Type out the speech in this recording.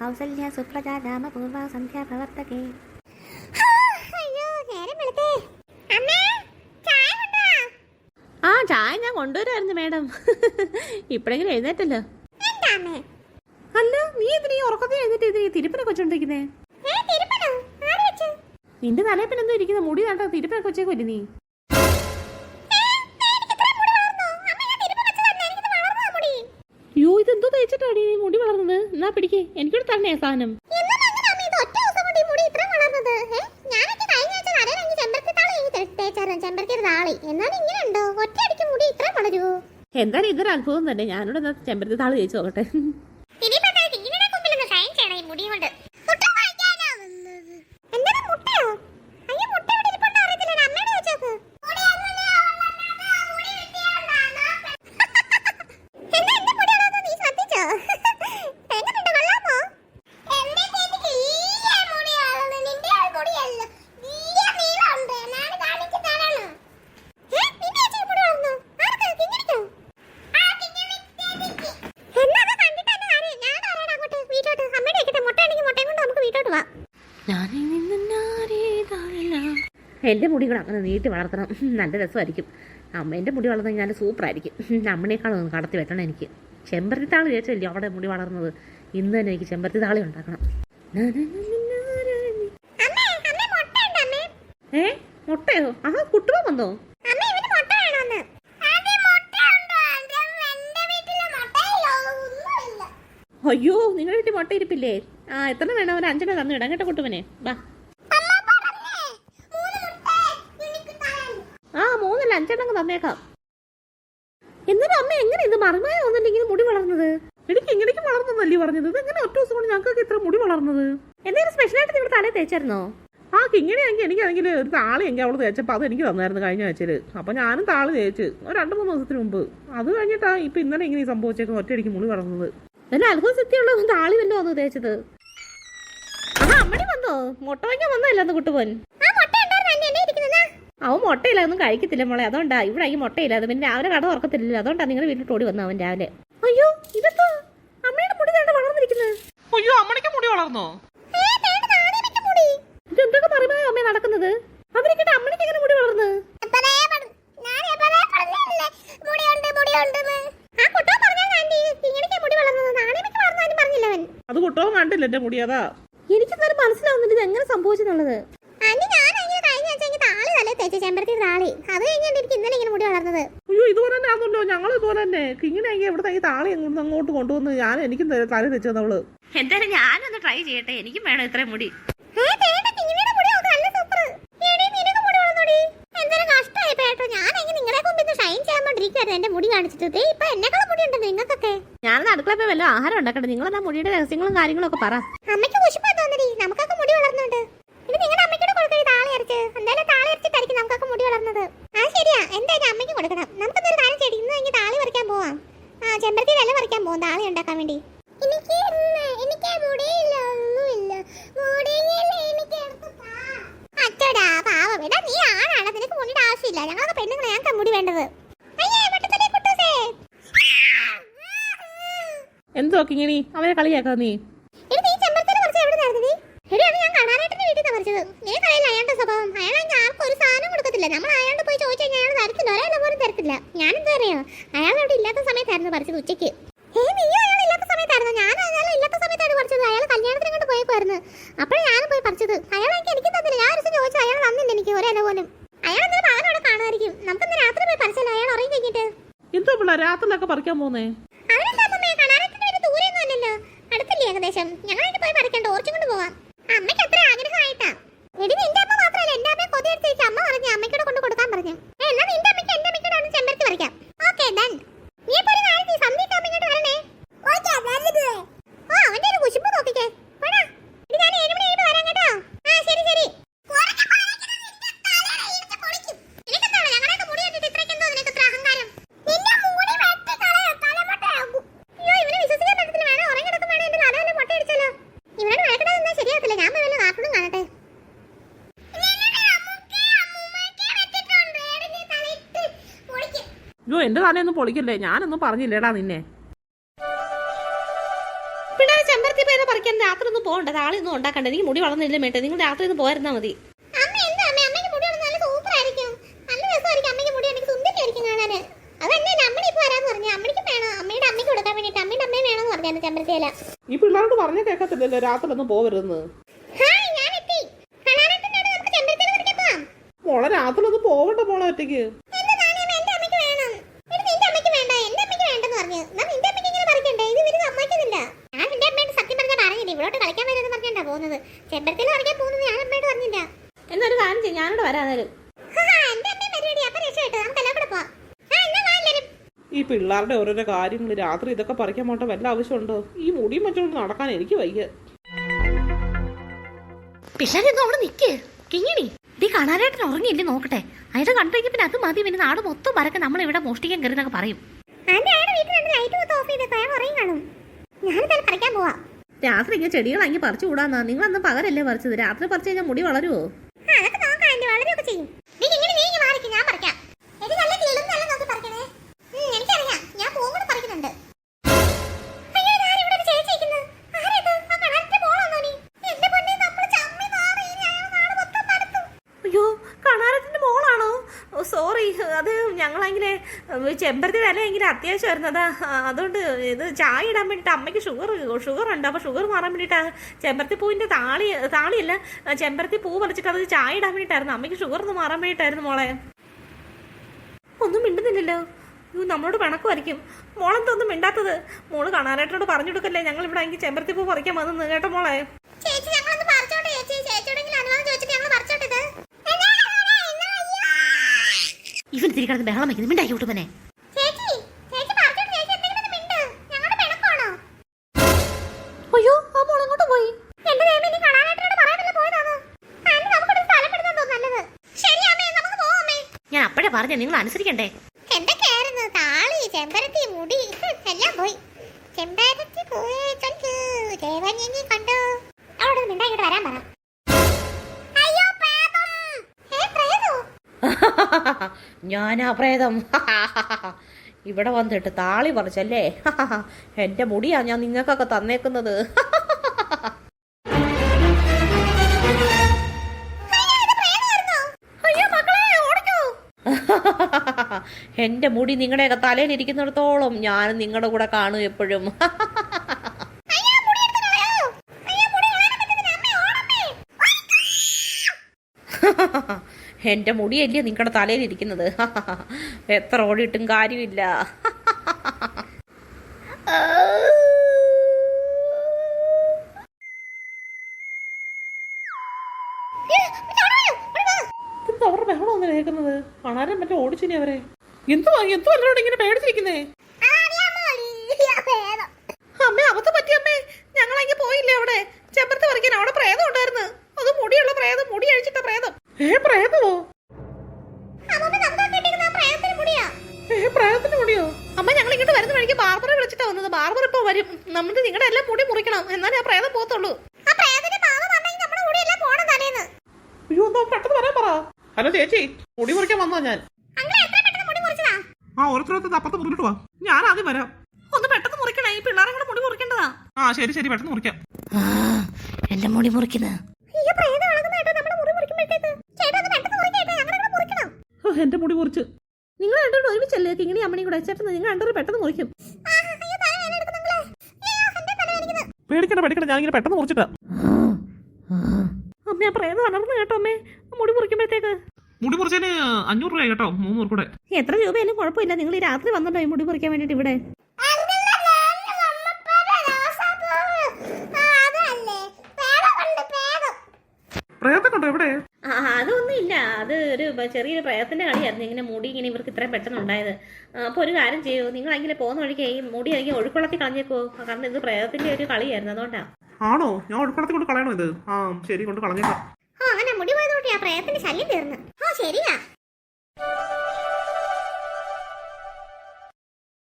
കൗസല്യ സുപ്രജ രാമപൂർവ സന്ധ്യ പ്രവർത്തകേ. ആ ചായ ഞാൻ കൊണ്ടുവരായിരുന്നു മേഡം. ഇപ്പഴെങ്കിലും എഴുന്നേറ്റല്ലോ. അല്ല നീ എന്തിനാ ഉറക്കത്തിൽ എഴുന്നേറ്റ് തിരുപ്പനെ കൊച്ചോണ്ടിരിക്കുന്നേ? നിന്റെ തലയപ്പനെന്തോ ഇരിക്കുന്ന മുടി നാട്ടോ തിരുപ്പനെ കൊച്ചേക്കുമല്ലേ നീ? യോ ഇതെന്തോ തേച്ചിട്ടാടി നീ മുടി വളർന്നത്? എന്നാ പിടിക്കേ, എനിക്കൂടെ തരണേ സാധനം. എന്തായാലും ഇതൊരു അനുഭവം തന്നെ. ഞാനിവിടെ ചെമ്പരത്തി താള് തേച്ച് നോക്കട്ടെ. എൻ്റെ മുടി കൂടെ അങ്ങനെ നീട്ടി വളർത്തണം, നല്ല രസമായിരിക്കും. അമ്മേൻ്റെ മുടി വളർന്നു കഴിഞ്ഞാൽ സൂപ്പറായിരിക്കും. അമ്മേനേക്കാളും കടത്തി വെട്ടണം എനിക്ക്. ചെമ്പരത്തി താളി ചേച്ചല്ലേ അവിടെ മുടി വളർന്നത്. ഇന്ന് തന്നെ എനിക്ക് ചെമ്പരത്തി താളി ഉണ്ടാക്കണം. മുട്ടയോ? ആഹാ കുട്ടുമ്പോ വന്നോ? അയ്യോ നിങ്ങളുടെ വീട്ടിൽ മുട്ട ഇരിപ്പില്ലേ? എത്ര വേണം? ഒരു 5 തന്നു ഇടാം കേട്ടോ കുട്ടുവനെ. വാ 3 അല്ല 5 തന്നേക്കാം. എന്നാലും അമ്മ എങ്ങനെ ഇത് മറിമായ ഒന്നുണ്ടെങ്കിൽ മുടി വളർന്നത്? എനിക്ക് എങ്ങനെയൊക്കെ വളർന്നല്ലേ പറഞ്ഞത്? ഇത് എങ്ങനെ ഒറ്റ ദിവസം കൊണ്ട് ഞങ്ങൾക്ക് ഇത്ര മുടി വളർന്നത്? എന്തെങ്കിലും സ്പെഷ്യലായിട്ട് നിങ്ങൾ തലേ തേച്ചായിരുന്നോ? കിങ്ങനെയാണെങ്കിൽ എനിക്കാണെങ്കിൽ ഒരു താളി എങ്കിൽ അവള് തേച്ചപ്പോൾ അത് എനിക്ക് തന്നായിരുന്നു കഴിഞ്ഞ ആഴ്ചയിൽ. അപ്പോൾ ഞാനും താളി തേച്ച് ഒരു 2-3 ദിവസത്തിന് മുമ്പ്. അത് കഴിഞ്ഞിട്ടാ ഇപ്പം ഇന്നലെ ഇങ്ങനെ സംഭവിച്ചേക്കും ഒറ്റയടിക്ക് മുടി വളർന്നത്. നല്ല അത്ഭുത സത്യമുള്ള താളി വല്ലോ വന്നു തേച്ചത്. അമ്മണി വന്നോ? മുട്ട വാങ്ങിക്കാൻ വന്നല്ലോ അന്ന് കുട്ടുപോൻ. അവൻ മുട്ടയില്ല, ഒന്നും കഴിക്കത്തില്ല മോളെ. അതുകൊണ്ടാ ഇവിടെ ഈ മുട്ടയില്ല. അത് പിന്നെ രാവിലെ കട തുറക്കത്തില്ലല്ലോ. അതുകൊണ്ടാ നിങ്ങളുടെ വീട്ടിൽ ഓടി വന്നു അവൻ രാവിലെ. അയ്യോ ഇതെന്തോ അമ്മയുടെ മുടി വേണ്ട വളർന്നിരിക്കുന്നത്. അയ്യോ അമ്മണിക്ക് മുടി വളർന്നോ? ഇതെന്തൊക്കെ പറയുമ്പോ അമ്മ നടക്കുന്നത്? അവരിക്കട്ടെ അമ്മണിക്ക് എങ്ങനെ മുടി വളർന്ന്? അത് കുട്ടവും കണ്ടില്ല എന്റെ മുടി. അതാ എനിക്കെന്നാലും മനസ്സിലാവുന്നില്ല ഇത് എങ്ങനെ സംഭവിച്ചെന്നുള്ളത്. അയ്യോ ഇതുപോലെ തന്നെ ആണല്ലോ ഞങ്ങൾ ഇതുപോലെ തന്നെ. ഇങ്ങനെ ഇവിടെ ഈ താളി അങ്ങോട്ട് കൊണ്ടുവന്ന് ഞാൻ എനിക്കും തല തെച്ചു തന്നവള്. എന്തായാലും ഞാനൊന്ന് ട്രൈ ചെയ്യട്ടെ. എനിക്കും വേണം ഇത്രയും മുടി. എന്റെ മുടി കാണിച്ചിട്ട് ഇപ്പൊ എന്നെക്കാളും മുടി ഉണ്ടല്ലോ നിങ്ങൾക്കൊക്കെ. ഞാനത് അടുക്കള വല്ല ആഹാരം ഉണ്ടാക്കട്ടെ. നിങ്ങളെന്നാ മുടിയുടെ രഹസ്യങ്ങളും കാര്യങ്ങളും ഒക്കെ പറ. അമ്മയ്ക്ക് പുഷ്പം തോന്നി നമുക്കൊക്കെ മുടി വളർന്നുണ്ട്. ഇനി നിങ്ങളുടെ അമ്മയ്ക്കൂടെ കൊടുക്കരുത് താളി അരച്ച്. എന്തായാലും താളി അരച്ചിട്ടായിരിക്കും നമുക്കൊക്കെ മുടി വളർന്നത്. ശരിയാ, എന്തായാലും അമ്മയ്ക്ക് കൊടുക്കണം. നമുക്കൊന്നൊരു കാര്യം ചെയ്യും. ഇന്ന് എനിക്ക് താളി പറിക്കാൻ പോവാം. ചെമ്പരത്തി ഇല പറിക്കാൻ പോവാം താളി ഉണ്ടാക്കാൻ വേണ്ടി. അച്ചടാ പാവം. എടാ നീ ആണാണ്, നിനക്ക് മുടിയുടെ ആവശ്യമില്ല. ഞങ്ങളൊക്കെ പെണ്ണുങ്ങളെ ഞങ്ങൾക്ക് മുടി വേണ്ടത്. എന്തോ കിങ്ങിണി അവരെ കളിയാക്കാ നീ? സ്വഭാവം അയാളെങ്കിൽ ആർക്കും ഒരു സാധനം കൊടുക്കത്തില്ല. നമ്മൾ അയാളോട് പോയി ചോദിച്ചു കഴിഞ്ഞാൽ അയാൾ തരത്തില്ല, ഒരാളെ പോലും തരത്തില്ല. ഞാനെന്താ അറിയോ, അയാൾ അവിടെ ഇല്ലാത്ത സമയത്തായിരുന്നു പറിച്ചത് ഉച്ചയ്ക്ക്. നീ അയാൾ ഇല്ലാത്ത സമയത്തായിരുന്നു? ഞാൻ അയാൾ ഇല്ലാത്ത സമയത്താണ് പറിച്ചത്. അയാൾ കല്യാണത്തിന് കൊണ്ട് പോയേക്കുമായിരുന്നു. അപ്പോഴും ഞാൻ പോയി പറിച്ചത്. അയാൾ എനിക്ക് തന്നില്ല. ഞാൻ ഒരു ദിവസം ചോദിച്ചു, അയാൾ തന്നില്ല എനിക്ക് ഒരേല പോലും. അയാൾ എന്തൊരു പകലോടെ കാണുമായിരിക്കും. നമുക്കിന്ന് രാത്രി പോയി പറിച്ചല്ലോ, അയാൾ ഉറങ്ങി കഴിഞ്ഞിട്ട്. എന്തോ പിള്ളേ രാത്രിയിലൊക്കെ പറിക്കാൻ പോന്നേ? ദൂരെയൊന്നും അല്ലല്ലോ, അടുത്തില്ലേ ഏകദേശം. ഞങ്ങളായിട്ട് പോയി പറിക്കാൻ ടോർച്ചും കൊണ്ട് പോവാം. അമ്മയ്ക്ക് അത്ര ആഗ്രഹമായിട്ടാ. എടി നിന്റെ അമ്മ മാത്രമല്ല എന്റെ അമ്മയെ കൊതിയെടുത്തേക്ക് അമ്മ പറഞ്ഞു അമ്മയ്ക്കൂടെ കൊണ്ട് കൊടുക്കാൻ പറഞ്ഞു. എന്നാ നിന്റെ അമ്മയ്ക്ക് എന്റെ അമ്മയ്ക്കൂടെ ഒന്ന് ചെമ്പരത്തി പറിക്കാം. Okay done. നീ ഇപ്പൊ ഒരു കാര്യം ചെയ്യ്, സന്ധ്യക്ക് അമ്മ ഇങ്ങോട്ട് വരണേ. അവന്റെ ഒരു കുശുമ്പ് നോക്കിക്കേ. ഞാൻ 7 മണി ആയിട്ട് വരാം കേട്ടോ. ശരി ശരി. അയ്യോ എന്റെ തലയൊന്നും പൊളിക്കല്ലേ, ഞാനൊന്നും പറഞ്ഞില്ലേടാ നിന്നെ. പിന്നെ ചെമ്പരത്തി പറിക്കാൻ രാത്രി ഒന്നും പോകണ്ട, താളി ഒന്നും ഉണ്ടാക്കണ്ട. എനിക്ക് മുടി വളർന്നില്ല മേട്ടെ, നിങ്ങൾ രാത്രി ഒന്ന് പോയിരുന്നാ മതി. ഈ പിള്ളേരോട് പറഞ്ഞ കേൾക്കത്തില്ലല്ലോ രാത്രി ഒന്നും പോവരുതെന്ന്. മോളെ രാത്രി ഒന്നും പോവണ്ട മോളെ ഒറ്റയ്ക്ക്. എന്നൊരു കാര്യം ചെയ്യും, ഞാനോട് വരാതായാലും. ഈ പിള്ളേരുടെ ഓരോരോ കാര്യങ്ങൾ രാത്രി ഇതൊക്കെ പറിക്കാൻ പോട്ടെ വല്ല ആവശ്യമുണ്ടോ? ഈ മുടിയും മറ്റൊന്നും നടക്കാൻ എനിക്ക് വയ്യ. പിള്ളേരൊന്നും അവിടെ നിക്ക് കിങ്ങിണി. ഈ കാണാനായിട്ട് ഉറങ്ങിയില്ലേ നോക്കട്ടെ. അയാൾ കണ്ടുകഴിഞ്ഞ പിന്നെ അത് മതി, പിന്നെ നാട് മൊത്തം പരക്കെ നമ്മൾ ഇവിടെ മോഷ്ടിക്കാൻ കയറി എന്നൊക്കെ പറയും. രാത്രി ഇങ്ങനെ ചെടികളങ്ങി പറിച്ചു കൂടാന്നാ. നിങ്ങൾ അന്ന് പകരല്ലേ പറിച്ചത്, രാത്രി പറിച്ചു കഴിഞ്ഞാൽ മുടി വളരുവോ? അയ്യോ, കണാരത്തിന്റെ മോളാണോ? സോറി, അത് ഞങ്ങളെങ്കിലേ ചെമ്പരത്തി വിലയെങ്കിലും അത്യാവശ്യമായിരുന്നു. അതാ അതുകൊണ്ട് ഇത് ചായ ഇടാൻ വേണ്ടിയിട്ട് അമ്മയ്ക്ക് ഷുഗർ ഉണ്ട്. അപ്പോൾ ഷുഗർ മാറാൻ വേണ്ടിയിട്ടാ ചെമ്പരത്തി പൂവിൻ്റെ താളിയല്ല, ചെമ്പരത്തി പൂ പറിച്ചിട്ട് അത് ചായ ഇടാൻ വേണ്ടിയിട്ടായിരുന്നു. അമ്മയ്ക്ക് ഷുഗർ ഒന്ന് മാറാൻ വേണ്ടിയിട്ടായിരുന്നു മോളെ. ഒന്നും മിണ്ടുന്നില്ലല്ലോ. നമ്മളോട് പിണക്കുമായിരിക്കും. മോളെന്തൊന്നും മിണ്ടാത്തത്? മോള് കാണാനായിട്ടോട് പറഞ്ഞു കൊടുക്കല്ലേ ഞങ്ങൾ ഇവിടെ ആണെങ്കിൽ ചെമ്പരത്തി പൂ പറിക്കാൻ വന്നു കേട്ടോ മോളെ. ഇവൻ തിരി കിടന്ന് ബഹളം വയ്ക്കുന്നു, മിണ്ടാക്കി വിട്ടുമനെ. അയ്യോ, ആ മോൾ എങ്ങോട്ട് പോയി? ഞാൻ അപ്പഴേ പറഞ്ഞ നിങ്ങൾ അനുസരിക്കണ്ടേ. എന്തൊക്കെയായിരുന്നു താളി, ചെമ്പരത്തി, മുടി എല്ലാം പോയി. ചെമ്പരത്തി കണ്ടു. അവിടെ മിണ്ടായിട്ട് വരാൻ പറ. ഞാനാ പ്രേതം. ഇവിടെ വന്നിട്ട് താളി പറിച്ചല്ലേ? എന്റെ മുടിയാ ഞാൻ നിങ്ങൾക്കൊക്കെ തന്നേക്കുന്നത്. എന്റെ മുടി നിങ്ങളുടെയൊക്കെ തലയിലിരിക്കുന്നിടത്തോളം ഞാൻ നിങ്ങളുടെ കൂടെ കാണും എപ്പോഴും. എന്റെ മുടിയല്ലേ നിങ്ങളുടെ തലയിലിരിക്കുന്നത്. എത്ര ഓടിയിട്ടും കാര്യമില്ല. അവരുടെ ബഹളം ഒന്നും കേൾക്കുന്നത് കാണാനും മറ്റേ ഓടിച്ചിനി അവരെ. എന്തുവാ എല്ലാവരോടും ഇങ്ങനെ പേടിച്ചിരിക്കുന്നേ? അമ്മേ, അബദ്ധം പറ്റി അമ്മേ. ഞങ്ങളങ്ങ് പോയില്ലേ അവിടെ ചെമ്പരത്തി പറിക്കാൻ. അവിടെ പ്രേതം ഉണ്ടായിരുന്നു. അത് മുടിയുള്ള പ്രേതം, മുടി അഴിച്ചിട്ട പ്രേതം. പ്രേതമോ? പ്രേതത്തിന്റെ മുടിയോ? അമ്മ, ഞങ്ങൾ ഇങ്ങോട്ട് വരുന്ന വഴിക്ക് ബാർബറെ വിളിച്ചിട്ടാ വന്നത്. ബാർബർ ഇപ്പൊ വരും. നമ്മൾ നിങ്ങളുടെ എല്ലാം മുടി മുറിക്കണം, എന്നാലേ ആ പ്രേതം പോകത്തുള്ളൂ. അയ്യോ, പെട്ടെന്ന് വരാൻ പറ. ഹലോ ചേച്ചി, മുടി മുറിക്കാൻ വന്നോ ഞാൻ? ഓരോരുത്തരത്ത് അപ്പത്ത് മുറിട്ട് പോവാ. ഞാൻ ആദ്യം വരാം. ഒന്ന് പെട്ടെന്ന് മുറിക്കണേ, ഈ പിള്ളേരെ കൂടെ മുടി മുറിക്കേണ്ടതാ. ശരി പെട്ടെന്ന് മുറിക്കാം. എന്റെ മുടി മുറിക്കുന്നത് എന്റെ മുടി മുറിച്ച്. നിങ്ങൾ രണ്ടുകൂടെ ഒരുമിച്ചല്ലേ കിങ്ങിണി അമ്മണി കൂടെ? ചേട്ടൻ നിങ്ങൾ രണ്ടുപേരും പെട്ടെന്ന് മുറിക്കും. പേടിക്കണ്ട, ഞാൻ ഇങ്ങനെ പെട്ടെന്ന് മുറിച്ചിട്ടാ. അമ്മ, ആ പ്രേതം വളർന്നു കേട്ടോ അമ്മേ. മുടി മുറിക്കുമ്പോഴത്തേക്ക് മുടി മുറിച്ചതിന് 500 രൂപ കേട്ടോ, 3 കൂടെ. എത്ര രൂപയായാലും കുഴപ്പമില്ല. നിങ്ങൾ ഈ രാത്രി വന്നല്ലോ ഈ മുടി മുറിക്കാൻ വേണ്ടിട്ട് ഇവിടെ. പ്രേതം എവിടെ? അതൊന്നും ഇല്ല, അത് ഒരു ചെറിയൊരു പ്രേതത്തിന്റെ കളിയായിരുന്നു. ഇങ്ങനെ മുടി ഇങ്ങനെ ഇവർക്ക് ഇത്രയും പെട്ടെന്ന് ഉണ്ടായത്. അപ്പോൾ ഒരു കാര്യം ചെയ്യൂ, നിങ്ങൾ അങ്ങനെ പോകുന്ന വഴിക്ക് ഈ മുടി അല്ലെങ്കിൽ ഒഴുക്കുളത്തിൽ കളഞ്ഞേക്കോ. കാരണം ഇത് പ്രേതത്തിന്റെ ഒരു കളിയായിരുന്നു, അതുകൊണ്ടാ. ആണോ? ഞാൻ ഒഴുക്കുളത്തിൽ കൊണ്ട് കളയണോ ഇത്? ശരി, കൊണ്ട് കളഞ്ഞേക്കാം. അങ്ങനെ മുടി പോയതോട്ട് ആ പ്രേതത്തിന്റെ ശല്യം തീർന്നു. ശരിയാ.